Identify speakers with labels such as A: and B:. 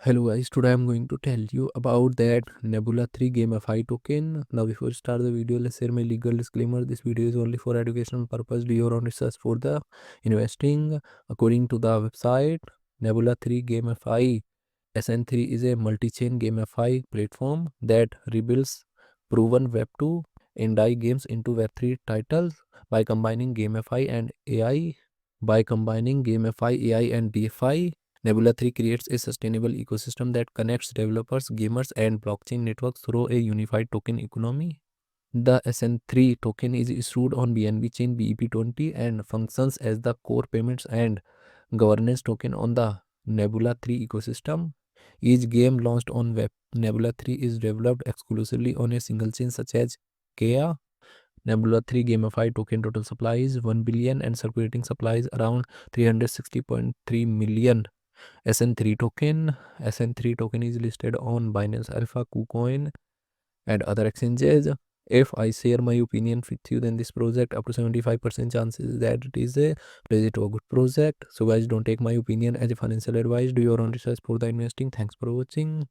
A: Hello guys, today I'm going to tell you about that Nebula3 GameFi token. Now before we start the video, let's share my legal disclaimer. This video is only for educational purpose. Do your own research for the investing. According to the website, Nebula3 GameFi SN3 is a multi-chain GameFi platform that rebuilds proven Web2 and DAI games into Web3 titles by combining GameFi and AI. By combining GameFi, AI and DeFi, Nebula 3 creates a sustainable ecosystem that connects developers, gamers, and blockchain networks through a unified token economy. The SN3 token is issued on BNB chain BEP20 and functions as the core payments and governance token on the Nebula 3 ecosystem. Each game launched on Web Nebula 3 is developed exclusively on a single chain such as Kea. Nebula 3 gamified token total supply is 1 billion and circulating supply is around 360.3 million. SN3 token. SN3 token is listed on Binance Alpha, KuCoin, and other exchanges. If I share my opinion with you, then this project up to 75% chances that it is a legit or good project. So guys, don't take my opinion as a financial advice. Do your own research for the investing. Thanks for watching.